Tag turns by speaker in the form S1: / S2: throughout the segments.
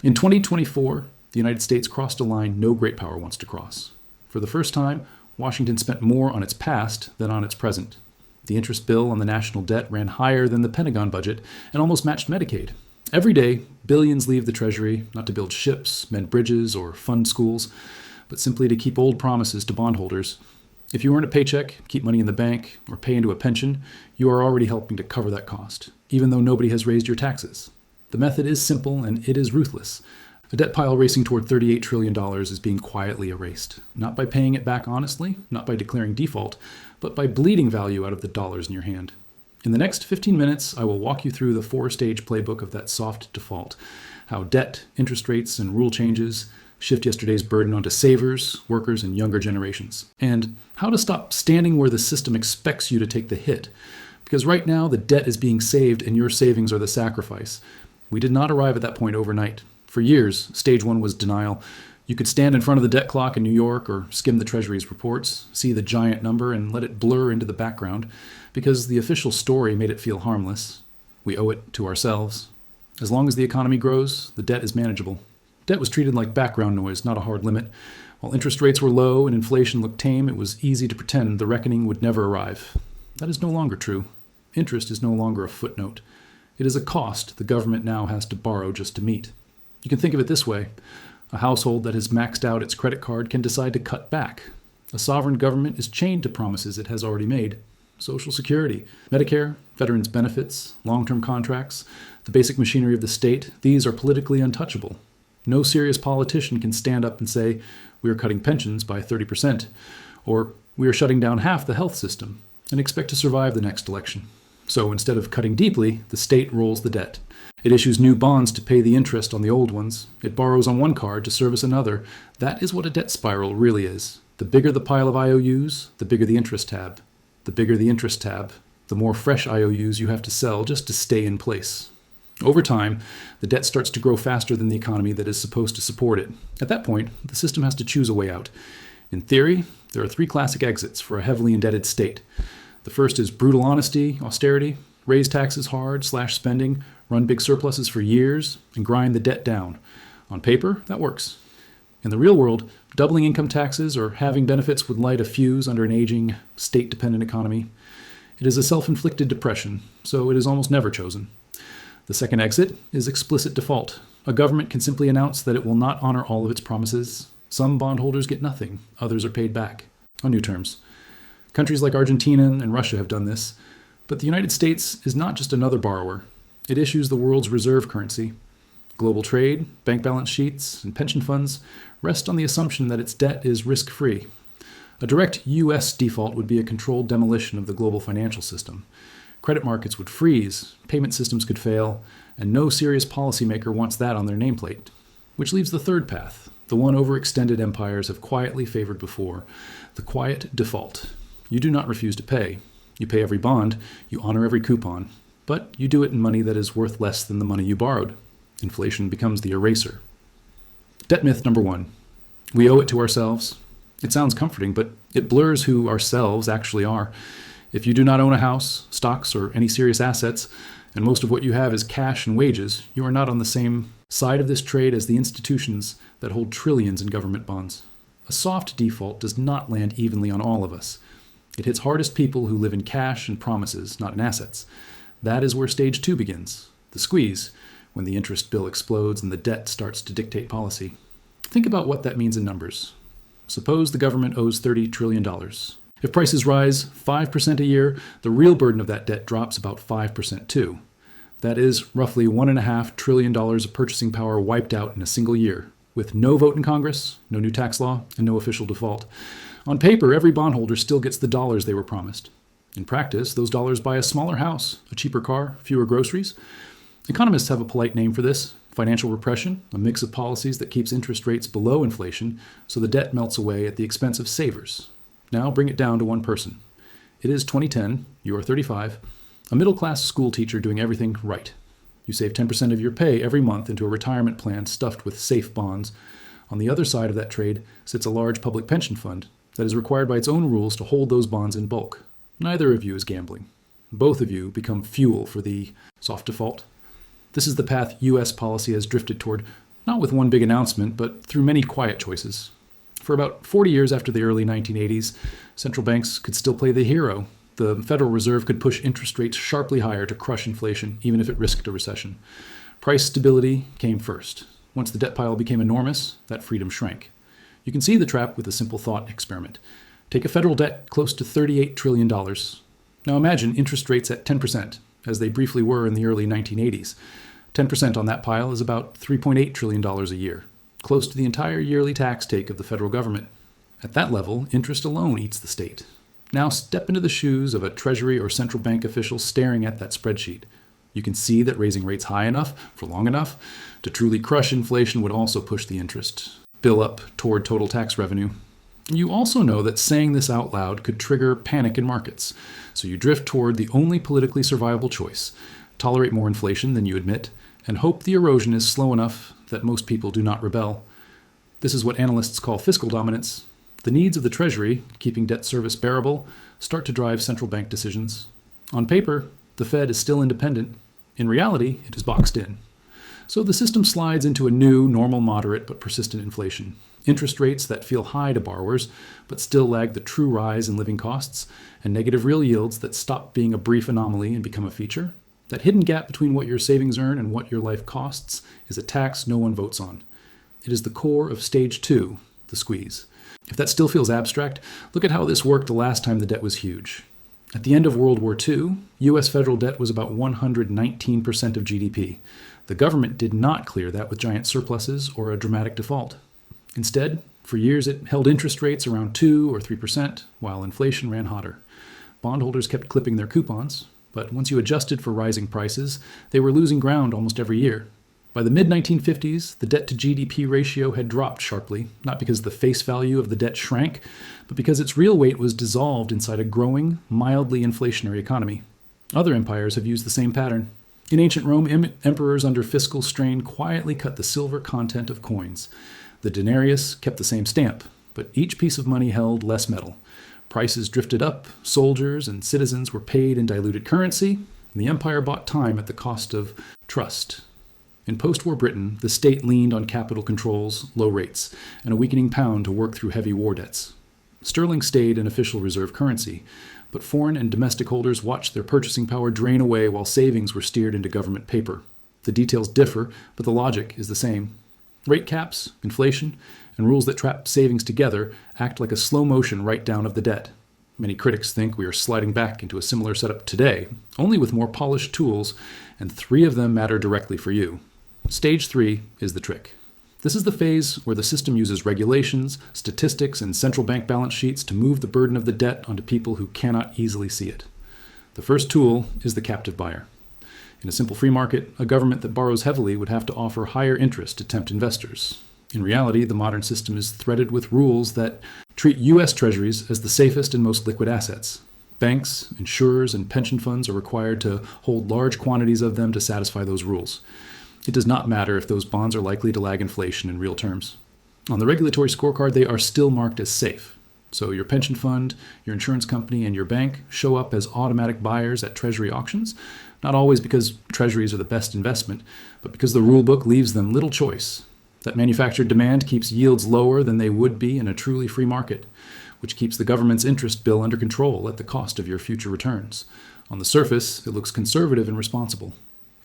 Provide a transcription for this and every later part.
S1: In 2024, the United States crossed a line no great power wants to cross. For the first time, Washington spent more on its past than on its present. The interest bill on the national debt ran higher than the Pentagon budget and almost matched Medicaid. Every day, billions leave the Treasury, not to build ships, mend bridges, or fund schools, but simply to keep old promises to bondholders. If you earn a paycheck, keep money in the bank, or pay into a pension, you are already helping to cover that cost, even though nobody has raised your taxes. The method is simple and it is ruthless. A debt pile racing toward $38 trillion is being quietly erased, not by paying it back honestly, not by declaring default, but by bleeding value out of the dollars in your hand. In the next 15 minutes, I will walk you through the 4-stage playbook of that soft default, how debt, interest rates, and rule changes shift yesterday's burden onto savers, workers, and younger generations, and how to stop standing where the system expects you to take the hit. Because right now, the debt is being saved and your savings are the sacrifice. We did not arrive at that point overnight. For years, stage 1 was denial. You could stand in front of the debt clock in New York or skim the Treasury's reports, see the giant number, and let it blur into the background, because the official story made it feel harmless. We owe it to ourselves. As long as the economy grows, the debt is manageable. Debt was treated like background noise, not a hard limit. While interest rates were low and inflation looked tame, it was easy to pretend the reckoning would never arrive. That is no longer true. Interest is no longer a footnote. It is a cost the government now has to borrow just to meet. You can think of it this way. A household that has maxed out its credit card can decide to cut back. A sovereign government is chained to promises it has already made. Social Security, Medicare, veterans' benefits, long-term contracts, the basic machinery of the state, these are politically untouchable. No serious politician can stand up and say, we are cutting pensions by 30%, or we are shutting down half the health system, and expect to survive the next election. So instead of cutting deeply, the state rolls the debt. It issues new bonds to pay the interest on the old ones. It borrows on one card to service another. That is what a debt spiral really is. The bigger the pile of IOUs, the bigger the interest tab. The bigger the interest tab, the more fresh IOUs you have to sell just to stay in place. Over time, the debt starts to grow faster than the economy that is supposed to support it. At that point, the system has to choose a way out. In theory, there are 3 classic exits for a heavily indebted state. The first is brutal honesty, austerity, raise taxes hard, slash spending, run big surpluses for years, and grind the debt down. On paper, that works. In the real world, doubling income taxes or halving benefits would light a fuse under an aging, state-dependent economy. It is a self-inflicted depression, so it is almost never chosen. The second exit is explicit default. A government can simply announce that it will not honor all of its promises. Some bondholders get nothing, others are paid back, on new terms. Countries like Argentina and Russia have done this, but the United States is not just another borrower. It issues the world's reserve currency. Global trade, bank balance sheets, and pension funds rest on the assumption that its debt is risk-free. A direct U.S. default would be a controlled demolition of the global financial system. Credit markets would freeze, payment systems could fail, and no serious policymaker wants that on their nameplate. Which leaves the third path, the one overextended empires have quietly favored before, the quiet default. You do not refuse to pay. You pay every bond, you honor every coupon, but you do it in money that is worth less than the money you borrowed. Inflation becomes the eraser. Debt myth number 1. We owe it to ourselves. It sounds comforting, but it blurs who ourselves actually are. If you do not own a house, stocks, or any serious assets, and most of what you have is cash and wages, you are not on the same side of this trade as the institutions that hold trillions in government bonds. A soft default does not land evenly on all of us. It hits hardest people who live in cash and promises, not in assets. That is where stage 2 begins, the squeeze, when the interest bill explodes and the debt starts to dictate policy. Think about what that means in numbers. Suppose the government owes $30 trillion. If prices rise 5% a year, the real burden of that debt drops about 5% too. That is roughly $1.5 trillion of purchasing power wiped out in a single year, with no vote in Congress, no new tax law, and no official default. On paper, every bondholder still gets the dollars they were promised. In practice, those dollars buy a smaller house, a cheaper car, fewer groceries. Economists have a polite name for this: financial repression, a mix of policies that keeps interest rates below inflation so the debt melts away at the expense of savers. Now bring it down to one person. It is 2010, you are 35, a middle-class school teacher doing everything right. You save 10% of your pay every month into a retirement plan stuffed with safe bonds. On the other side of that trade sits a large public pension fund that is required by its own rules to hold those bonds in bulk. Neither of you is gambling. Both of you become fuel for the soft default. This is the path U.S. policy has drifted toward not with one big announcement, but through many quiet choices. For about 40 years after the early 1980s, central banks could still play the hero. The Federal Reserve could push interest rates sharply higher to crush inflation, even if it risked a recession. Price stability came first. Once the debt pile became enormous, that freedom shrank. You can see the trap with a simple thought experiment. Take a federal debt close to $38 trillion. Now imagine interest rates at 10%, as they briefly were in the early 1980s. 10% on that pile is about $3.8 trillion a year, close to the entire yearly tax take of the federal government. At that level, interest alone eats the state. Now step into the shoes of a Treasury or central bank official staring at that spreadsheet. You can see that raising rates high enough, for long enough, to truly crush inflation would also push the interest bill up toward total tax revenue. You also know that saying this out loud could trigger panic in markets, so you drift toward the only politically survivable choice: tolerate more inflation than you admit, and hope the erosion is slow enough that most people do not rebel. This is what analysts call fiscal dominance. The needs of the Treasury, keeping debt service bearable, start to drive central bank decisions. On paper, the Fed is still independent. In reality, it is boxed in. So the system slides into a new, normal, moderate, but persistent inflation. Interest rates that feel high to borrowers, but still lag the true rise in living costs, and negative real yields that stop being a brief anomaly and become a feature. That hidden gap between what your savings earn and what your life costs is a tax no one votes on. It is the core of stage 2, the squeeze. If that still feels abstract, look at how this worked the last time the debt was huge. At the end of World War II, U.S. federal debt was about 119% of GDP. The government did not clear that with giant surpluses or a dramatic default. Instead, for years it held interest rates around 2 or 3%, while inflation ran hotter. Bondholders kept clipping their coupons, but once you adjusted for rising prices, they were losing ground almost every year. By the mid-1950s, the debt-to-GDP ratio had dropped sharply, not because the face value of the debt shrank, but because its real weight was dissolved inside a growing, mildly inflationary economy. Other empires have used the same pattern. In ancient Rome, emperors under fiscal strain quietly cut the silver content of coins. The denarius kept the same stamp, but each piece of money held less metal. Prices drifted up, soldiers and citizens were paid in diluted currency, and the empire bought time at the cost of trust. In post-war Britain, the state leaned on capital controls, low rates, and a weakening pound to work through heavy war debts. Sterling stayed an official reserve currency, but foreign and domestic holders watched their purchasing power drain away while savings were steered into government paper. The details differ, but the logic is the same. Rate caps, inflation, and rules that trap savings together act like a slow-motion write-down of the debt. Many critics think we are sliding back into a similar setup today, only with more polished tools, and 3 of them matter directly for you. Stage 3 is the trick. This is the phase where the system uses regulations, statistics, and central bank balance sheets to move the burden of the debt onto people who cannot easily see it. The first tool is the captive buyer. In a simple free market, a government that borrows heavily would have to offer higher interest to tempt investors. In reality, the modern system is threaded with rules that treat U.S. treasuries as the safest and most liquid assets. Banks, insurers, and pension funds are required to hold large quantities of them to satisfy those rules. It does not matter if those bonds are likely to lag inflation in real terms. On the regulatory scorecard, they are still marked as safe. So your pension fund, your insurance company, and your bank show up as automatic buyers at treasury auctions, not always because treasuries are the best investment, but because the rulebook leaves them little choice. That manufactured demand keeps yields lower than they would be in a truly free market, which keeps the government's interest bill under control at the cost of your future returns. On the surface, it looks conservative and responsible.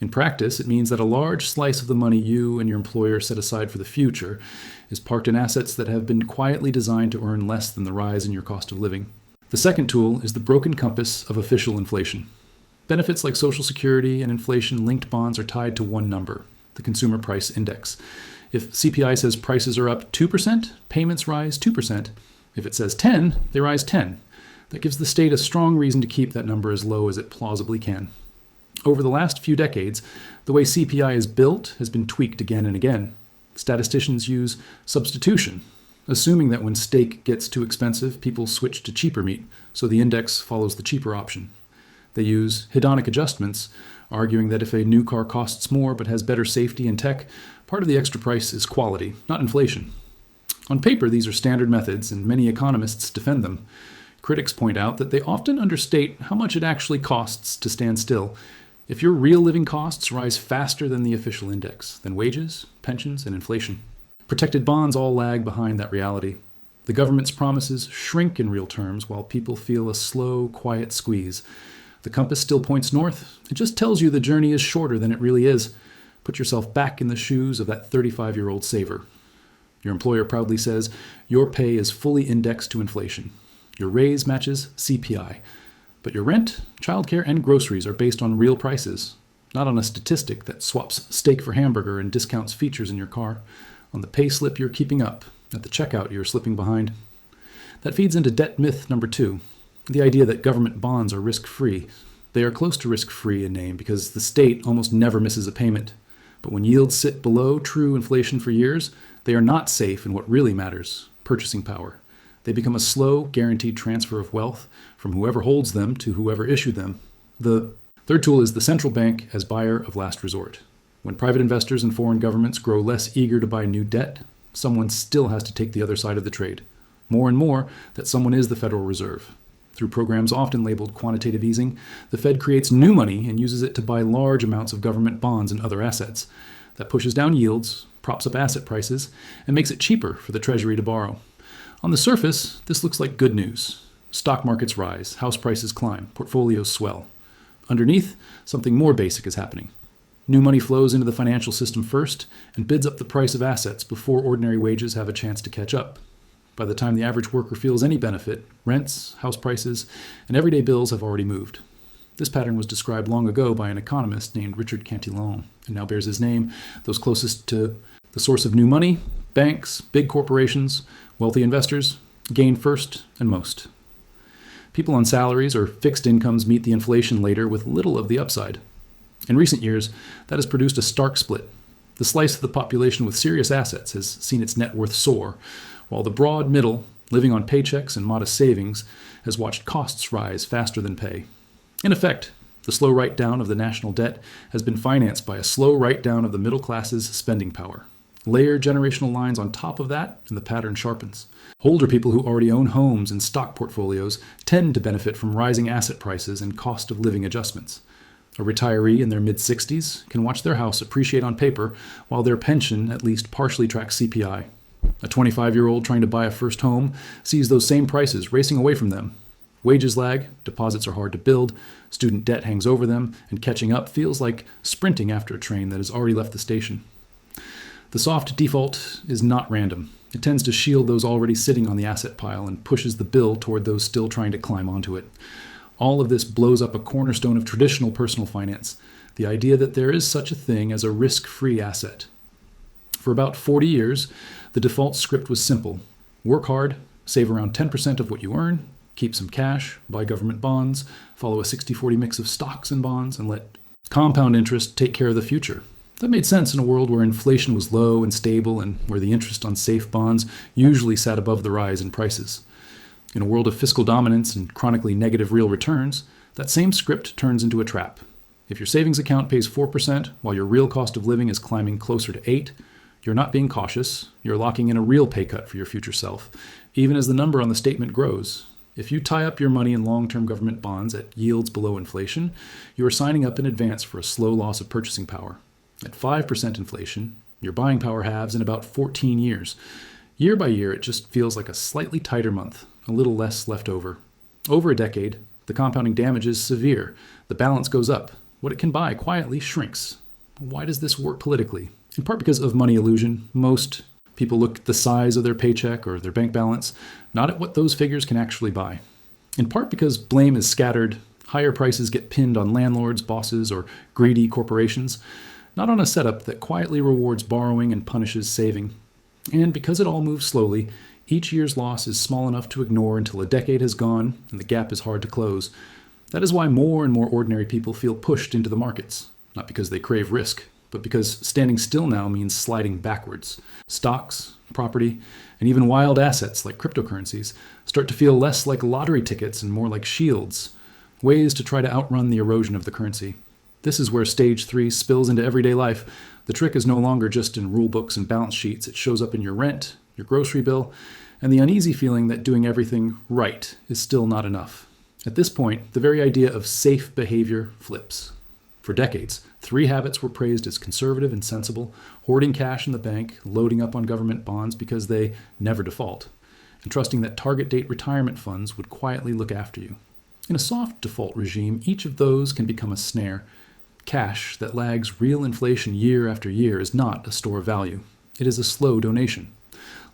S1: In practice, it means that a large slice of the money you and your employer set aside for the future is parked in assets that have been quietly designed to earn less than the rise in your cost of living. The second tool is the broken compass of official inflation. Benefits like Social Security and inflation-linked bonds are tied to one number, the Consumer Price Index. If CPI says prices are up 2%, payments rise 2%. If it says 10, they rise 10. That gives the state a strong reason to keep that number as low as it plausibly can. Over the last few decades, the way CPI is built has been tweaked again and again. Statisticians use substitution, assuming that when steak gets too expensive, people switch to cheaper meat, so the index follows the cheaper option. They use hedonic adjustments, arguing that if a new car costs more but has better safety and tech, part of the extra price is quality, not inflation. On paper, these are standard methods, and many economists defend them. Critics point out that they often understate how much it actually costs to stand still. if your real living costs rise faster than the official index, then wages, pensions, and inflation. Protected bonds all lag behind that reality. The government's promises shrink in real terms while people feel a slow, quiet squeeze. The compass still points north. It just tells you the journey is shorter than it really is. Put yourself back in the shoes of that 35-year-old saver. Your employer proudly says your pay is fully indexed to inflation. Your raise matches CPI. But your rent, childcare, and groceries are based on real prices, not on a statistic that swaps steak for hamburger and discounts features in your car. On the pay slip you're keeping up, at the checkout you're slipping behind. That feeds into debt myth number 2, the idea that government bonds are risk-free. They are close to risk-free in name because the state almost never misses a payment. But when yields sit below true inflation for years, they are not safe in what really matters, purchasing power. They become a slow, guaranteed transfer of wealth from whoever holds them to whoever issued them. The third tool is the central bank as buyer of last resort. When private investors and foreign governments grow less eager to buy new debt, someone still has to take the other side of the trade. More and more, that someone is the Federal Reserve. Through programs often labeled quantitative easing, the Fed creates new money and uses it to buy large amounts of government bonds and other assets. That pushes down yields, props up asset prices, and makes it cheaper for the Treasury to borrow. On the surface, this looks like good news. Stock markets rise, house prices climb, portfolios swell. Underneath, something more basic is happening. New money flows into the financial system first and bids up the price of assets before ordinary wages have a chance to catch up. By the time the average worker feels any benefit, rents, house prices, and everyday bills have already moved. This pattern was described long ago by an economist named Richard Cantillon, and now bears his name. Those closest to the source of new money, banks, big corporations, wealthy investors, gain first and most. People on salaries or fixed incomes meet the inflation later with little of the upside. In recent years, that has produced a stark split. The slice of the population with serious assets has seen its net worth soar, while the broad middle, living on paychecks and modest savings, has watched costs rise faster than pay. In effect, the slow write-down of the national debt has been financed by a slow write-down of the middle class's spending power. Layer generational lines on top of that, and the pattern sharpens. Older people who already own homes and stock portfolios tend to benefit from rising asset prices and cost of living adjustments. A retiree in their mid-60s can watch their house appreciate on paper while their pension at least partially tracks CPI. A 25-year-old trying to buy a first home sees those same prices racing away from them. Wages lag, deposits are hard to build, student debt hangs over them, and catching up feels like sprinting after a train that has already left the station. The soft default is not random. It tends to shield those already sitting on the asset pile and pushes the bill toward those still trying to climb onto it. All of this blows up a cornerstone of traditional personal finance, the idea that there is such a thing as a risk-free asset. For about 40 years, the default script was simple. Work hard, save around 10% of what you earn, keep some cash, buy government bonds, follow a 60-40 mix of stocks and bonds, and let compound interest take care of the future. That made sense in a world where inflation was low and stable and where the interest on safe bonds usually sat above the rise in prices. In a world of fiscal dominance and chronically negative real returns, that same script turns into a trap. If your savings account pays 4% while your real cost of living is climbing closer to 8%, you're not being cautious, you're locking in a real pay cut for your future self, even as the number on the statement grows. If you tie up your money in long-term government bonds at yields below inflation, you are signing up in advance for a slow loss of purchasing power. At 5% inflation, your buying power halves in about 14 years. Year by year, it just feels like a slightly tighter month, a little less left over. Over a decade, the compounding damage is severe. The balance goes up. What it can buy quietly shrinks. Why does this work politically? In part because of money illusion. Most people look at the size of their paycheck or their bank balance, not at what those figures can actually buy. In part because blame is scattered, higher prices get pinned on landlords, bosses, or greedy corporations, not on a setup that quietly rewards borrowing and punishes saving. And because it all moves slowly, each year's loss is small enough to ignore until a decade has gone and the gap is hard to close. That is why more and more ordinary people feel pushed into the markets, not because they crave risk, but because standing still now means sliding backwards. Stocks, property, and even wild assets like cryptocurrencies start to feel less like lottery tickets and more like shields, ways to try to outrun the erosion of the currency. This is where stage 3 spills into everyday life. The trick is no longer just in rule books and balance sheets. It shows up in your rent, your grocery bill, and the uneasy feeling that doing everything right is still not enough. At this point, the very idea of safe behavior flips. For decades, three habits were praised as conservative and sensible: hoarding cash in the bank, loading up on government bonds because they never default, and trusting that target date retirement funds would quietly look after you. In a soft default regime, each of those can become a snare. Cash that lags real inflation year after year is not a store of value. It is a slow donation.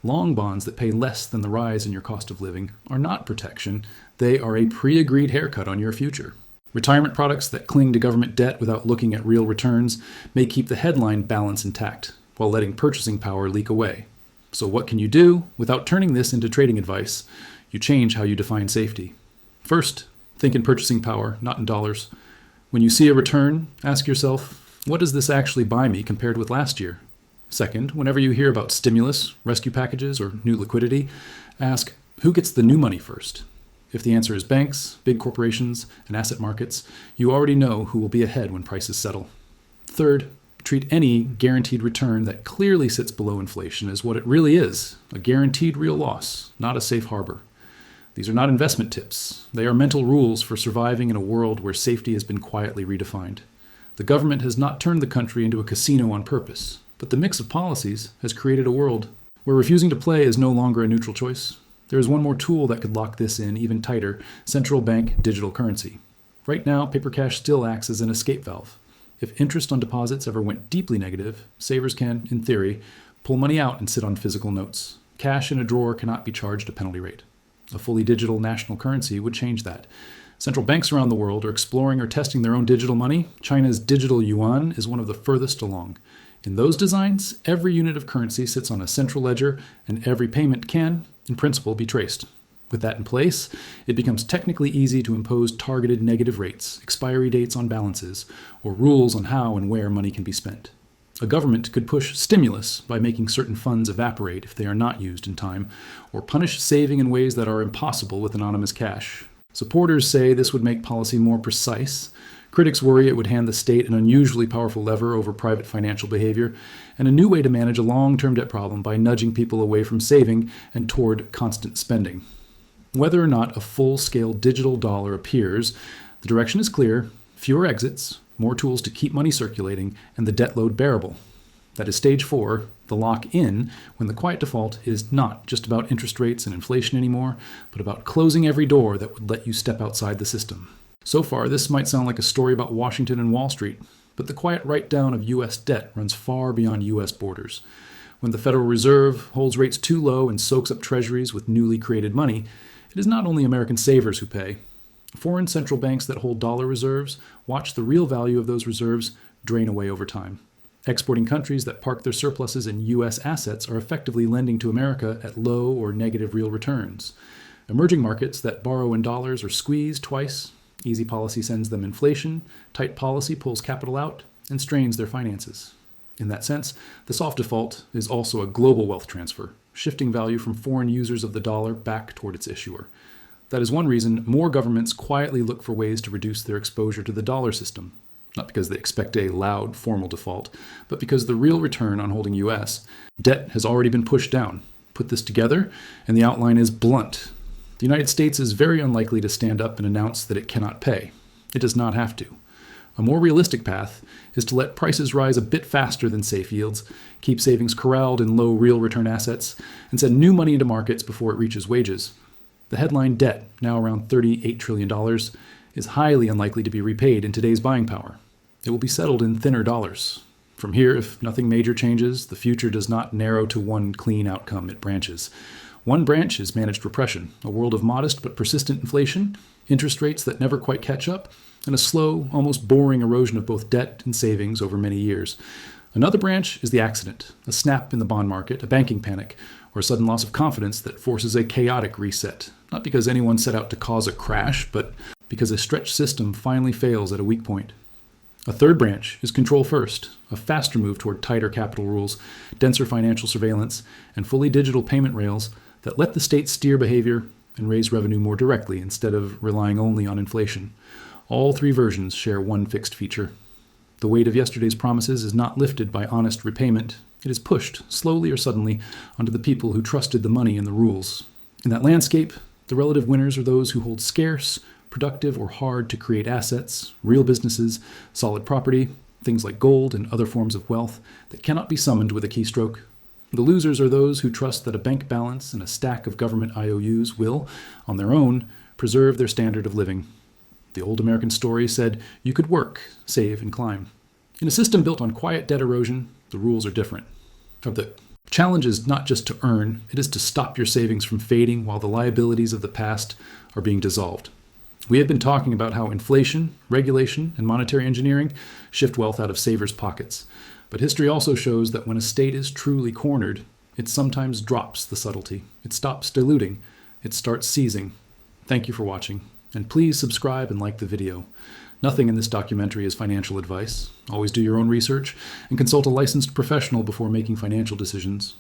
S1: Long bonds that pay less than the rise in your cost of living are not protection. They are a pre-agreed haircut on your future. Retirement products that cling to government debt without looking at real returns may keep the headline balance intact, while letting purchasing power leak away. So what can you do without turning this into trading advice? You change how you define safety. First, think in purchasing power, not in dollars. When you see a return, ask yourself, what does this actually buy me compared with last year? Second, whenever you hear about stimulus, rescue packages, or new liquidity, ask, who gets the new money first? If the answer is banks, big corporations, and asset markets, you already know who will be ahead when prices settle. Third, treat any guaranteed return that clearly sits below inflation as what it really is, a guaranteed real loss, not a safe harbor. These are not investment tips. They are mental rules for surviving in a world where safety has been quietly redefined. The government has not turned the country into a casino on purpose, but the mix of policies has created a world where refusing to play is no longer a neutral choice. There is one more tool that could lock this in even tighter: central bank digital currency. Right now, paper cash still acts as an escape valve. If interest on deposits ever went deeply negative, savers can, in theory, pull money out and sit on physical notes. Cash in a drawer cannot be charged a penalty rate. A fully digital national currency would change that. Central banks around the world are exploring or testing their own digital money. China's digital yuan is one of the furthest along. In those designs, every unit of currency sits on a central ledger, and every payment can, in principle, be traced. With that in place, it becomes technically easy to impose targeted negative rates, expiry dates on balances, or rules on how and where money can be spent. A government could push stimulus by making certain funds evaporate if they are not used in time, or punish saving in ways that are impossible with anonymous cash. Supporters say this would make policy more precise. Critics worry it would hand the state an unusually powerful lever over private financial behavior, and a new way to manage a long-term debt problem by nudging people away from saving and toward constant spending. Whether or not a full-scale digital dollar appears, the direction is clear: fewer exits, more tools to keep money circulating, and the debt load bearable. That is stage 4, the lock-in, when the quiet default is not just about interest rates and inflation anymore, but about closing every door that would let you step outside the system. So far, this might sound like a story about Washington and Wall Street, but the quiet write-down of U.S. debt runs far beyond U.S. borders. When the Federal Reserve holds rates too low and soaks up treasuries with newly created money, it is not only American savers who pay. Foreign central banks that hold dollar reserves watch the real value of those reserves drain away over time. Exporting countries that park their surpluses in U.S. assets are effectively lending to America at low or negative real returns. Emerging markets that borrow in dollars are squeezed twice. Easy policy sends them inflation, tight policy pulls capital out, and strains their finances. In that sense, the soft default is also a global wealth transfer, shifting value from foreign users of the dollar back toward its issuer. That is one reason more governments quietly look for ways to reduce their exposure to the dollar system. Not because they expect a loud, formal default, but because the real return on holding U.S. debt has already been pushed down. Put this together, and the outline is blunt. The United States is very unlikely to stand up and announce that it cannot pay. It does not have to. A more realistic path is to let prices rise a bit faster than safe yields, keep savings corralled in low real return assets, and send new money into markets before it reaches wages. The headline debt, now around $38 trillion, is highly unlikely to be repaid in today's buying power. It will be settled in thinner dollars. From here, if nothing major changes, the future does not narrow to one clean outcome, it branches. One branch is managed repression, a world of modest but persistent inflation, interest rates that never quite catch up, and a slow, almost boring erosion of both debt and savings over many years. Another branch is the accident, a snap in the bond market, a banking panic, or a sudden loss of confidence that forces a chaotic reset, not because anyone set out to cause a crash, but because a stretched system finally fails at a weak point. A third branch is control first, a faster move toward tighter capital rules, denser financial surveillance, and fully digital payment rails that let the state steer behavior and raise revenue more directly instead of relying only on inflation. All three versions share one fixed feature. The weight of yesterday's promises is not lifted by honest repayment. It is pushed, slowly or suddenly, onto the people who trusted the money and the rules. In that landscape, the relative winners are those who hold scarce, productive or hard to create assets, real businesses, solid property, things like gold and other forms of wealth that cannot be summoned with a keystroke. The losers are those who trust that a bank balance and a stack of government IOUs will, on their own, preserve their standard of living. The old American story said you could work, save, and climb. In a system built on quiet debt erosion, the rules are different. The challenge is not just to earn, it is to stop your savings from fading while the liabilities of the past are being dissolved. We have been talking about how inflation, regulation, and monetary engineering shift wealth out of savers' pockets. But history also shows that when a state is truly cornered, it sometimes drops the subtlety. It stops diluting. It starts seizing. Thank you for watching. And please subscribe and like the video. Nothing in this documentary is financial advice. Always do your own research and consult a licensed professional before making financial decisions.